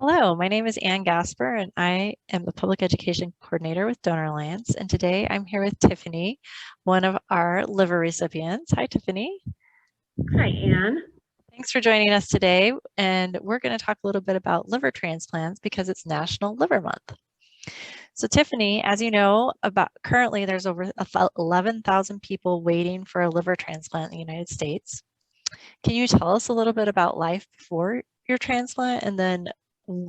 Hello, my name is Ann Gasper, and I am the Public Education Coordinator with Donor Alliance. And today I'm here with Tiffany, one of our liver recipients. Hi, Tiffany. Hi, Anne. Thanks for joining us today. And we're going to talk a little bit about liver transplants because it's National Liver Month. So, Tiffany, as you know, about currently there's over 11,000 people waiting for a liver transplant in the United States. Can you tell us a little bit about life before your transplant and then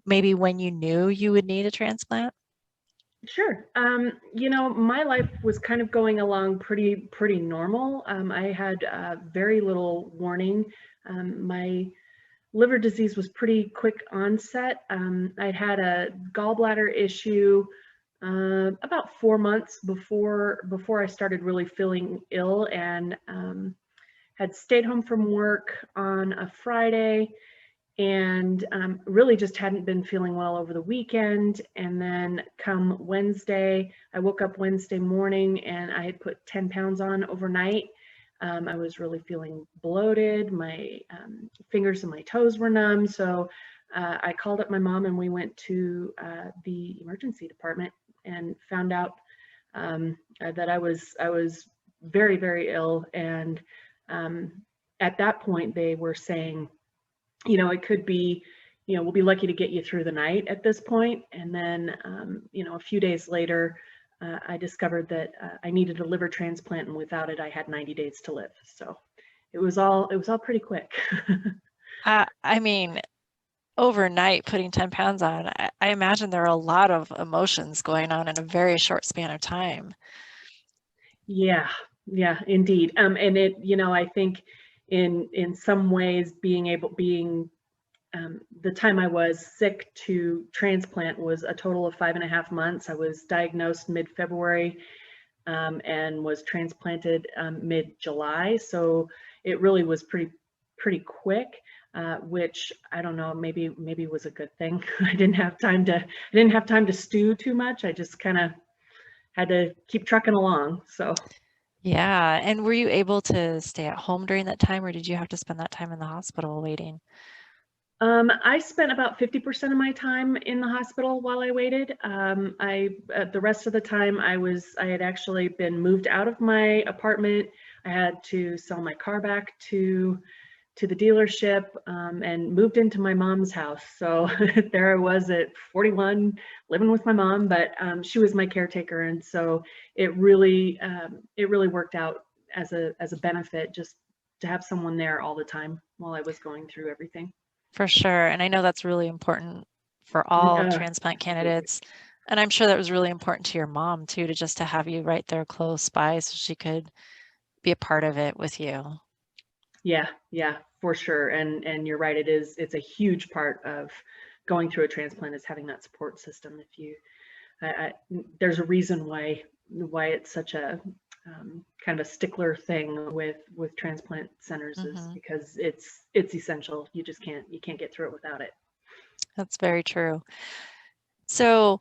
maybe when you knew you would need a transplant? Sure. My life was kind of going along pretty normal. I had very little warning. My liver disease was pretty quick onset. I'd had a gallbladder issue about 4 months before I started really feeling ill, and had stayed home from work on a Friday and really just hadn't been feeling well over the weekend. And then come Wednesday, I woke up Wednesday morning and I had put 10 pounds on overnight. I was really feeling bloated. My fingers and my toes were numb. So I called up my mom and we went to the emergency department and found out that I was very, very ill. And at that point, they were saying, it could be, we'll be lucky to get you through the night at this point. And then, a few days later, I discovered that I needed a liver transplant, and without it, I had 90 days to live. So it was all pretty quick. I mean, overnight putting 10 pounds on, I imagine there are a lot of emotions going on in a very short span of time. Yeah, yeah, indeed. And I think in some ways being the time I was sick to transplant was a total of 5.5 months. I was diagnosed mid-February and was transplanted mid-July. So it really was pretty quick, which I don't know, maybe was a good thing. I didn't have time to stew too much. I just kind of had to keep trucking along. So Yeah. And were you able to stay at home during that time, or did you have to spend that time in the hospital waiting? I spent about 50% of my time in the hospital while I waited. The rest of the time I had actually been moved out of my apartment. I had to sell my car back to the dealership and moved into my mom's house. So there I was at 41 living with my mom, but she was my caretaker. And so it really worked out as a benefit just to have someone there all the time while I was going through everything. For sure. And I know that's really important for all transplant Absolutely. candidates. And I'm sure that was really important to your mom too, to have you right there close by so she could be a part of it with you. Yeah, yeah, for sure. And you're right, it's a huge part of going through a transplant is having that support system. If you there's a reason why it's such a kind of a stickler thing with transplant centers, is Hmm. because it's essential. You can't get through it without it. That's very true. So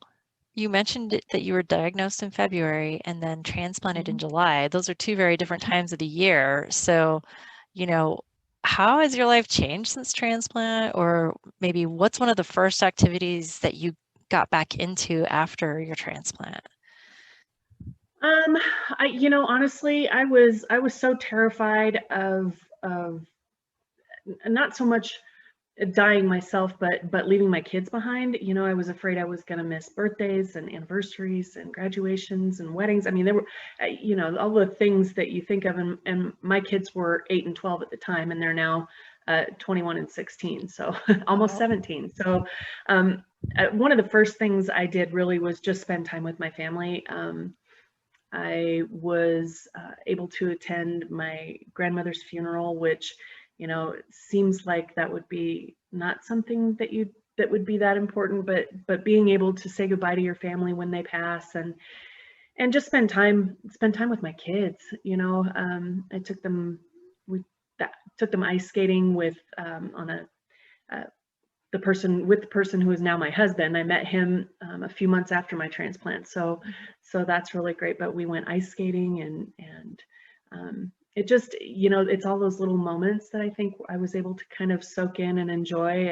you mentioned that you were diagnosed in February and then transplanted in Mhm. July. Those are two very different times of the year. So, you know, how has your life changed since transplant? Or maybe what's one of the first activities that you got back into after your transplant? Um, honestly, I was so terrified of not so much dying myself, but leaving my kids behind. I was afraid I was going to miss birthdays and anniversaries and graduations and weddings. I mean, there were, all the things that you think of, and my kids were 8 and 12 at the time, and they're now 21 and 16, so almost Oh, 17. So one of the first things I did really was just spend time with my family. I was able to attend my grandmother's funeral, which, seems like that would be not something that would be that important, but being able to say goodbye to your family when they pass, and just spend time with my kids. I took them we that took them ice skating with on a the person who is now my husband. I met him a few months after my transplant, so that's really great. But we went ice skating, and it just, it's all those little moments that I think I was able to kind of soak in and enjoy,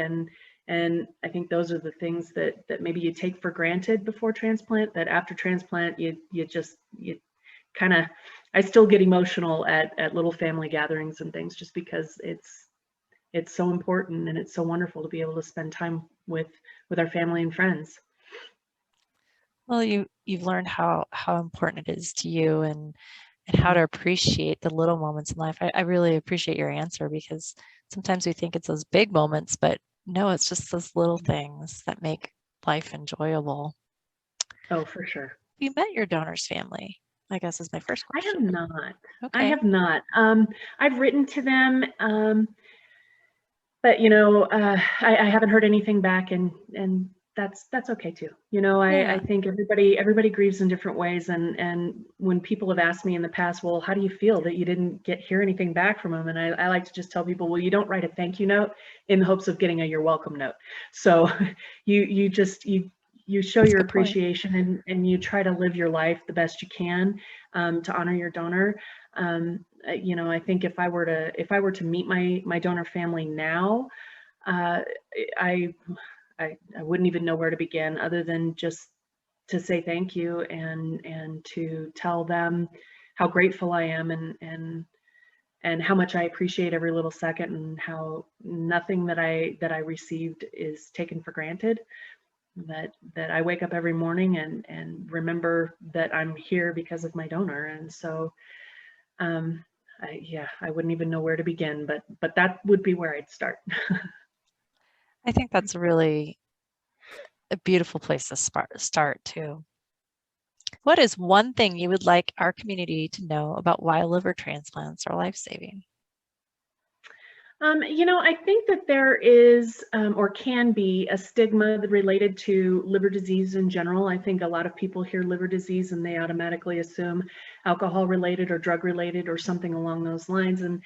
And I think those are the things that maybe you take for granted before transplant, that after transplant, you kind of, I still get emotional at little family gatherings and things, just because it's so important and it's so wonderful to be able to spend time with our family and friends. Well, you've learned how important it is to you, and how to appreciate the little moments in life. I really appreciate your answer, because sometimes we think it's those big moments, but no, it's just those little things that make life enjoyable. Oh, for sure. You met your donor's family, I guess, is my first I have question. not. I Okay. have not. I've written to them, but I haven't heard anything back, and that's okay too. I Yeah. think everybody grieves in different ways, and when people have asked me in the past, well, how do you feel that you didn't hear anything back from them? And I like to just tell people, well, you don't write a thank you note in the hopes of getting a you're welcome note. So you show That's a your good point. appreciation, and you try to live your life the best you can, to honor your donor. I think if I were to meet my donor family now, uh, I, I wouldn't even know where to begin, other than just to say thank you, and to tell them how grateful I am, and how much I appreciate every little second, and how nothing that I received is taken for granted. That I wake up every morning and remember that I'm here because of my donor. And so I wouldn't even know where to begin, but that would be where I'd start. I think that's really a beautiful place to start too. What is one thing you would like our community to know about why liver transplants are life-saving? I think that there is, or can be, a stigma related to liver disease in general. I think a lot of people hear liver disease and they automatically assume alcohol related or drug related or something along those lines. And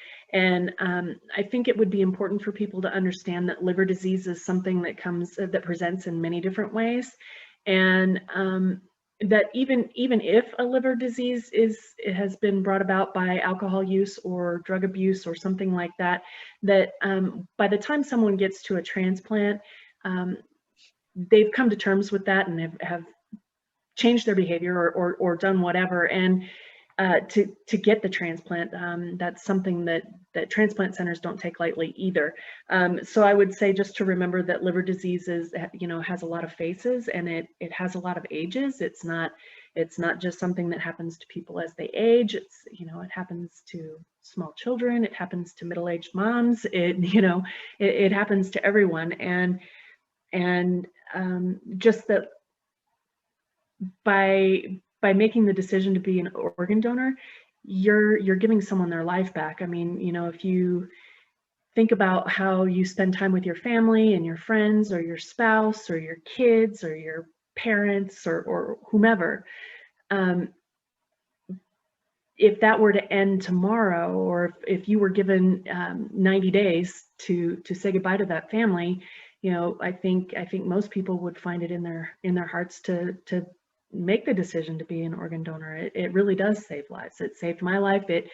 I think it would be important for people to understand that liver disease is something that presents in many different ways. And that even if a liver disease it has been brought about by alcohol use or drug abuse or something like that, that by the time someone gets to a transplant, um, they've come to terms with that, and have changed their behavior, or done whatever, and to get the transplant. That's something that transplant centers don't take lightly either. So I would say, just to remember that liver disease has a lot of faces, and it has a lot of ages. It's not just something that happens to people as they age. It happens to small children. It happens to middle-aged moms. It happens to everyone. And just that by making the decision to be an organ donor, you're giving someone their life back. I mean, if you think about how you spend time with your family and your friends, or your spouse, or your kids, or your parents, or whomever, um, if that were to end tomorrow, or if you were given 90 days to say goodbye to that family, I think most people would find it in their hearts to make the decision to be an organ donor. It really does save lives. It saved my life. It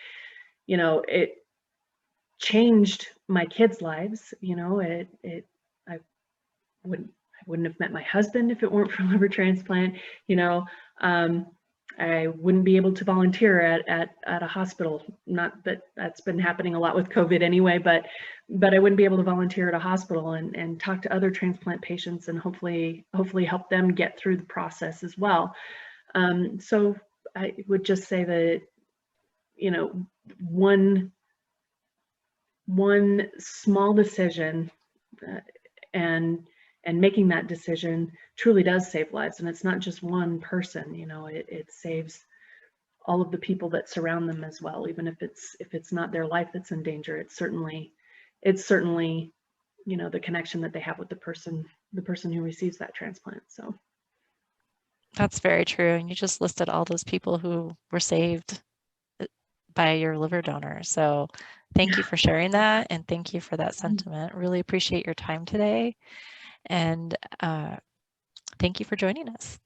changed my kids' lives. I wouldn't have met my husband if it weren't for liver transplant. Um, I wouldn't be able to volunteer at a hospital. Not that that's been happening a lot with COVID anyway, but I wouldn't be able to volunteer at a hospital and talk to other transplant patients, and hopefully help them get through the process as well. So I would just say that, one small decision, uh, and making that decision truly does save lives. And it's not just one person. It saves all of the people that surround them as well. Even if it's not their life that's in danger, it's certainly the connection that they have with the person who receives that transplant. So That's very true. And you just listed all those people who were saved by your liver donor. So thank you for sharing that, and thank you for that sentiment. Really appreciate your time today, and thank you for joining us.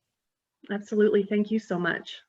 absolutely, thank you so much.